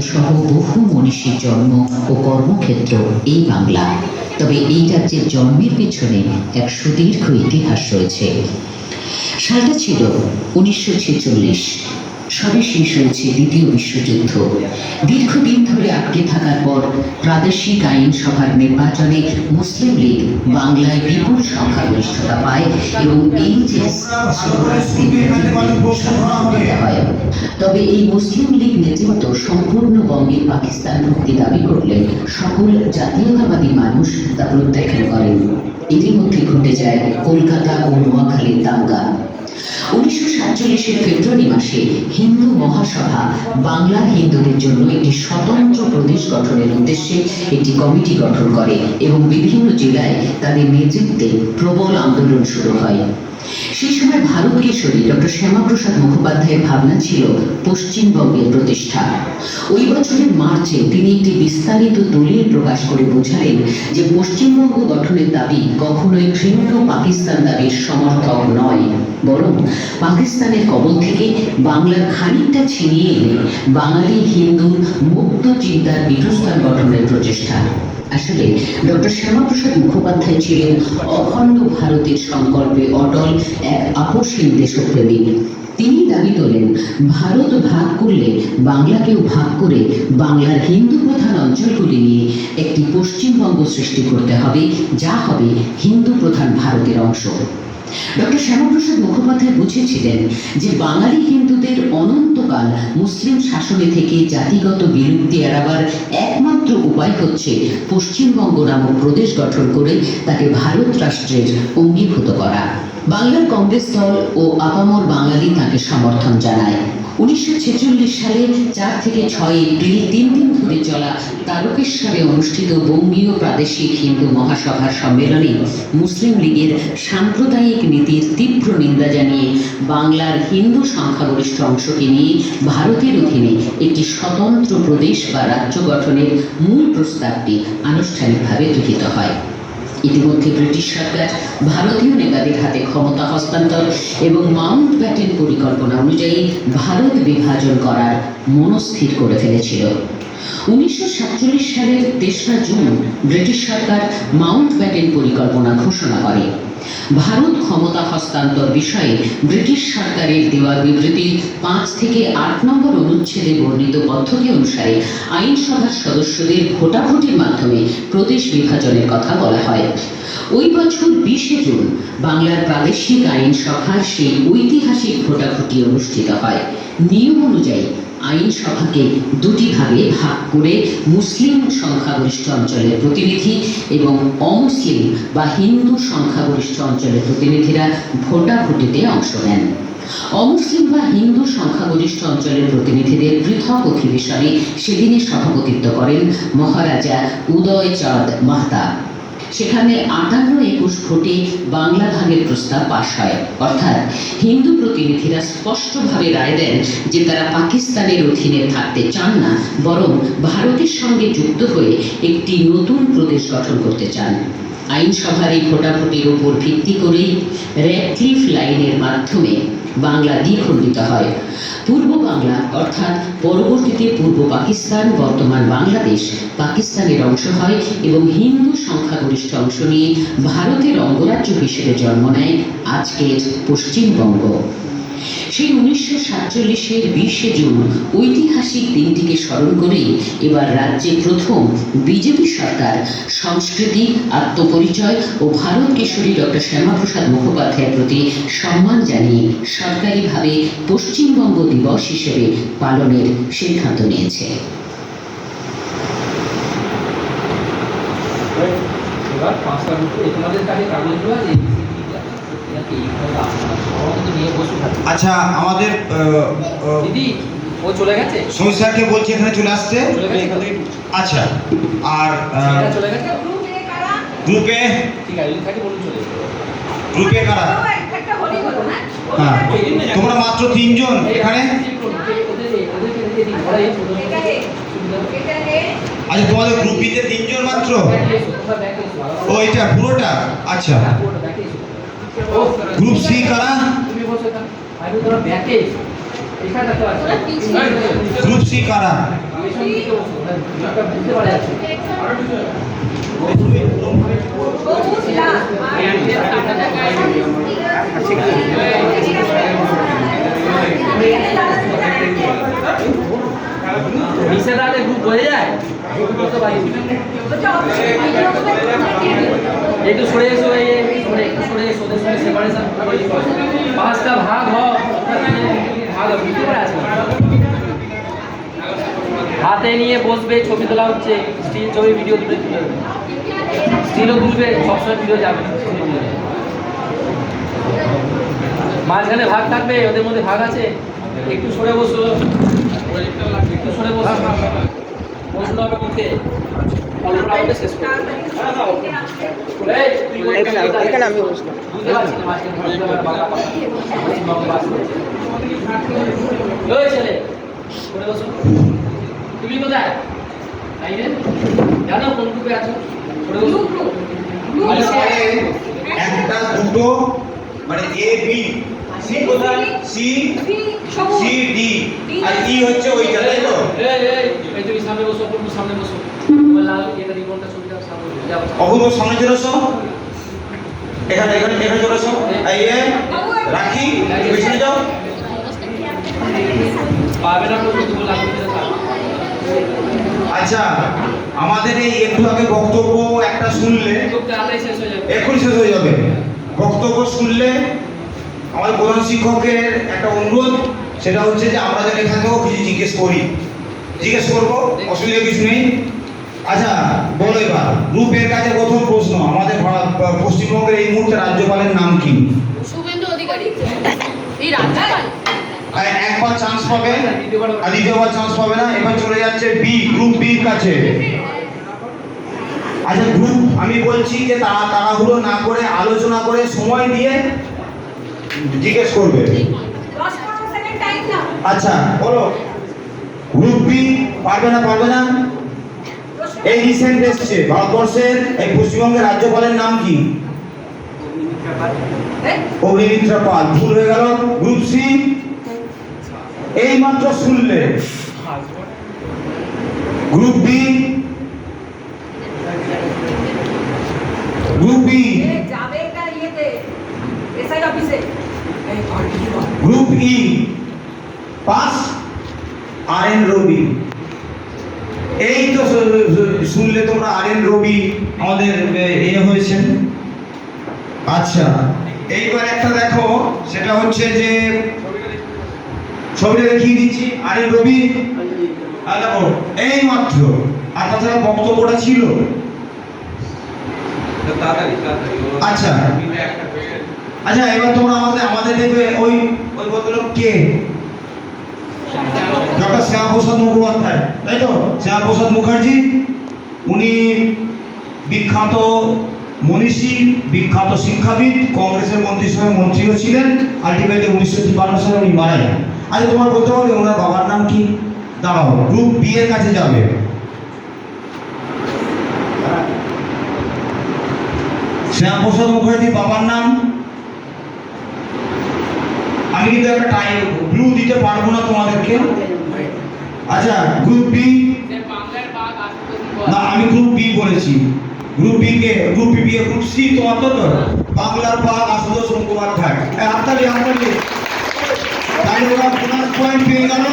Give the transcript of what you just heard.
সহ বহু মনীষীর জন্ম ও কর্মক্ষেত্র এই বাংলা। তবে এই রাজ্যের জন্মের পিছনে এক সুদীর্ঘ ইতিহাস রয়েছে। সালটা ছিল 1946। সবে শেষ হয়েছে দ্বিতীয় বিশ্বযুদ্ধ। দীর্ঘদিন ধরে আটকে থাকার পর প্রাদেশিক আইনসভার নির্বাচনে মুসলিম লীগ বাংলায় বিপুল সংখ্যাগরিষ্ঠতা পায় এবং এই যে হয়। তবে এই মুসলিম লীগ নেতৃত্ব সম্পূর্ণ বঙ্গে পাকিস্তান মুক্তি দাবি করলে সকল জাতীয়তাবাদী মানুষ তা প্রত্যাখ্যান করেন। ইতিমধ্যে ঘটে যায় কলকাতা ও নোয়াখালীর দাঙ্গা। 1947 ফেব্রুয়ারি মাসে হিন্দু মহাসভা বাংলার হিন্দুদের জন্য একটি স্বতন্ত্র প্রদেশ গঠনের উদ্দেশ্যে একটি কমিটি গঠন করে এবং বিভিন্ন জেলায় তাদের নেতৃত্বে প্রবল আন্দোলন শুরু হয়। সেই সময় ভারত কেশরী ডক্টর শ্যামাপ্রসাদ মুখোপাধ্যায়ের ভাবনা ছিল পশ্চিমবঙ্গের প্রতিষ্ঠা। ওই বছরের মার্চে তিনি একটি বিস্তারিত দলিল প্রকাশ করে বোঝালেন যে পশ্চিমবঙ্গ গঠনের দাবি কখনোই ঘৃণ্য পাকিস্তান দাবির সমর্থক নয়, বরং পাকিস্তানের কবল থেকে বাংলার খানিকটা ছিনিয়ে এনে বাঙালি হিন্দুর মুক্ত চিন্তার পীঠস্থান গঠনের প্রচেষ্টা। আসলে ডক্টর শ্যামাপ্রসাদ মুখোপাধ্যায় ছিলেন অখণ্ড ভারতের সংকল্পে অটল এক আপোষহীন দেশপ্রেমিক। তিনি দাবি তোলেন, ভারত ভাগ করলে বাংলাকেও ভাগ করে বাংলার হিন্দু প্রধান অঞ্চলগুলি নিয়ে একটি পশ্চিমবঙ্গ সৃষ্টি করতে হবে, যা হবে হিন্দু প্রধান ভারতের অংশ। ডক্টর শ্যামাপ্রসাদ মুখোপাধ্যায় বুঝেছিলেন যে বাঙালি হিন্দুদের অনন্তকাল মুসলিম শাসনে থেকে জাতিগত বিলুপ্তি এড়াবার একমাত্র উপায় হচ্ছে পশ্চিমবঙ্গ নামক প্রদেশ গঠন করে তাকে ভারত রাষ্ট্রের অঙ্গীভূত করা। বাংলার কংগ্রেস দল ও আপামর বাঙালি তাকে সমর্থন জানায়। 1946 সালে 4 থেকে 6 এপ্রিল 3 দিন ধরে চলা তারকেশ্বরে অনুষ্ঠিত বঙ্গীয় প্রাদেশিক হিন্দু মহাসভার সম্মেলনে মুসলিম লীগের সাম্প্রদায়িক নীতির তীব্র নিন্দা জানিয়ে বাংলার হিন্দু সংখ্যাগরিষ্ঠ অংশকে নিয়ে ভারতের অধীনে একটি স্বতন্ত্র প্রদেশ বা রাজ্য গঠনের মূল প্রস্তাবটি আনুষ্ঠানিকভাবে গৃহীত হয়। ইতিমধ্যে ব্রিটিশ সরকার ভারতীয় নেতাদের হাতে ক্ষমতা হস্তান্তর এবং মাউন্ট ব্যাটেন পরিকল্পনা অনুযায়ী ভারত বিভাজন করার মনস্থির করে ফেলেছিল। 1947 সালের 3রা জুন ব্রিটিশ সরকার মাউন্ট ব্যাটেন পরিকল্পনা ঘোষণা করে। ভারত ক্ষমতা হস্তান্তর বিষয়ে ব্রিটিশ সরকারের দেওয়া বিবৃতির 5 থেকে 8 নম্বর অনুচ্ছেদে বর্ণিত পদ্ধতি অনুসারে আইনসভার সদস্যদের ভোটাভুটির মাধ্যমে প্রদেশ বিভাজনের কথা বলা হয়। ওই বছর 20 জুন বাংলার প্রাদেশিক আইনসভার সেই ঐতিহাসিক ভোটাভুটি অনুষ্ঠিত হয়। নিয়ম অনুযায়ী আইনসভাকে দুটি ভাগে ভাগ করে মুসলিম সংখ্যাগরিষ্ঠ অঞ্চলের প্রতিনিধি এবং অমুসলিম বা হিন্দু সংখ্যাগরিষ্ঠ অঞ্চলের প্রতিনিধিরা ভোটাভুটিতে অংশ নেন। অমুসলিম বা হিন্দু সংখ্যাগরিষ্ঠ অঞ্চলের প্রতিনিধিদের পৃথক অধিবেশনে সেদিনে সভাপতিত্ব করেন মহারাজা উদয়চাঁদ মাহতা। সেখানে 58-21 ভোটে বাংলা ভাগের প্রস্তাব পাশ হয়। অর্থাৎ হিন্দু প্রতিনিধিরা স্পষ্টভাবে রায় দেন যে তারা পাকিস্তানের অধীনে থাকতে চান না, বরং ভারতের সঙ্গে যুক্ত হয়ে একটি নতুন প্রদেশ গঠন করতে চান। আইনসভার এই ভোটাভুটির উপর ভিত্তি করেই র্যাডক্লিফ লাইনের মাধ্যমে বাংলা দ্বিখণ্ডিত হয়। পূর্ব বাংলা অর্থাৎ পরবর্তীতে পূর্ব পাকিস্তান, বর্তমান বাংলাদেশ পাকিস্তানের অংশ হয় এবং হিন্দু সংখ্যাগরিষ্ঠ অংশ নিয়ে ভারতের অঙ্গরাজ্য হিসেবে জন্ম নেয় আজকের পশ্চিমবঙ্গ। সেই 1947-এর 20 জুন ঐতিহাসিক দিনটিকে স্মরণ করেই এবার রাজ্যে প্রথম বিজেপি সরকার সংস্কৃতি, আত্মপরিচয় ও ভারত কেশরী ডক্টর শ্যামাপ্রসাদ মুখোপাধ্যায়ের প্রতি সম্মান জানিয়ে সরকারিভাবে পশ্চিমবঙ্গ দিবস হিসেবে পালনের সিদ্ধান্ত নিয়েছে। আচ্ছা, আমাদের দিদি ও চলে গেছে, সমস্যাকে বলছি এখানে চলে আসছে। আচ্ছা, আর চলে গেছে গ্রুপে, ঠিক আছে থাকে বলুন চলে গ্রুপে কারা? হ্যাঁ, তোমরা মাত্র 3 জন এখানে। আচ্ছা, তোমাদের গ্রুপ বিতে 3 জন মাত্র? ও, এটা পুরোটা? আচ্ছা, গ্রুপ সি কারা? এখানে দেখো আছে গ্রুপ সি কারা? বুঝতে পারা যাচ্ছে নিষেধাজ্ঞা গ্রুপ হয়ে যায় একটু সরে এসো একটু সরে এসো ওদের সঙ্গে সেপারেশন পাঁচটা ভাগ ভাগ বুঝতে পারা আছে হাতে নিয়ে বসবে ছবি তোলা হচ্ছে স্টিল ছবি ভিডিও তুলে স্টিলও তুলবে সবসময় ভিডিও যাবে মাঝখানে ভাগ থাকবে ওদের মধ্যে ভাগ আছে একটু সরে বসো একটু সরে বসো বসতে হবে মুখে অল্পটা হবে শেষ করে এখানে আমি বসলাম। বুঝতে পারছি না মাঝখানে ওই ছেলে সরে বসো তুমি কোথায় জানো কোন গ্রুপে আছো সরে বসো একটা দুটো মানে এ বি সি কোথায়? সি সি ডি আর ই হচ্ছে ওইটা, তাই তো? এই তুমি সামনে বসো অপূর্ব সামনে বসো তোমার লাল এটা রিবনটা ছবিটা সামনে যাও অপূর্ব সামনে চলে এসো, এখানে এখানে এখানে চলে এসো, এই এ রাখি পেছনে যাও। পাবে না প্রশ্ন তুমি লাগবে না আচ্ছা, আমাদের এই একটু আগে বক্তব্য একটা শুনলে খুব তাড়াতাড়ি শেষ হয়ে যাবে এখন শেষ হয়ে যাবে। বক্তব্য শুনলে আমাদের প্রধান শিক্ষকের একটা অনুরোধ, সেটা হচ্ছে যে আমরা যেন এখান থেকেও কিছু জিজ্ঞেস করবো, অসুবিধা কিছু নেই। আচ্ছা বলো এবার গ্রুপের কাছে প্রথম প্রশ্ন, আমাদের পশ্চিমবঙ্গের এই মুহূর্তে রাজ্যপালের নাম কি? শুভেন্দু অধিকারী এই রাজ্যপাল একবার চান্স পাবে আর দ্বিতীয়বার চান্স পাবে না। এবার চলে যাচ্ছে বি, গ্রুপ বির কাছে। আচ্ছা গ্রুপ, আমি বলছি যে তাড়াহুড়ো না করে আলোচনা করে সময় দিয়ে জিজ্ঞেস করবে। 10-15 সেকেন্ড টাইম না আচ্ছা বলো, গ্রুপ বি পারবে না? এই রিসেন্ট এসছে ভারতবর্ষের এই পশ্চিমবঙ্গের রাজ্যপালের নাম কি? অগ্নিমিত্রা পাল। ভুল হয়ে গেল। গ্রুপ সি এই মাত্র শুনলে। গ্রুপ বি, যাবে এটা ইয়েতে এসআই অফিসে গ্রুপ ই পাস আর এন রবি। এই তো শুনলে তোমরা, আর এন রবি আমাদের হয়েছেন। আচ্ছা এইবার একটা দেখো, সেটা হচ্ছে যে ছবিটা দেখিয়ে দিচ্ছি, আর এন রবি দেখো এই মাত্র। আর তাছাড়া বক্তব্যটা ছিল। আচ্ছা আচ্ছা এবার তোমরা আমাদের দেখবে ওই ভদ্রলোক কে? ডক্টর শ্যামাপ্রসাদ মুখোপাধ্যায়, তাই তো? শ্যামাপ্রসাদ মুখার্জি, উনি বিখ্যাত মনীষী, বিখ্যাত শিক্ষাবিদ, কংগ্রেসের মন্ত্রিসভায় মন্ত্রীও ছিলেন। আলটিমেটলি 1952 সালে উনি মারা যান। আচ্ছা তোমার বলতে পারবে ওনার বাবার নাম কি? দাঁড়াও, গ্রুপ বি এর কাছে যাবে। শ্যামাপ্রসাদ মুখার্জির বাবার নাম? আমি কিন্তু একটা টাইম ব্লু দিতে পারবো না তোমাদেরকে। আচ্ছা গ্রুপ বি, না আমি গ্রুপ বি বলেছি। গ্রুপ বি কে? গ্রুপ বি গ্রুপ সি তোমার তো বাংলার বাঘ আশুতোষ মুখোপাধ্যায়। হাততালি। তাহলে ওরা বোনাস পয়েন্ট পেয়ে গেল।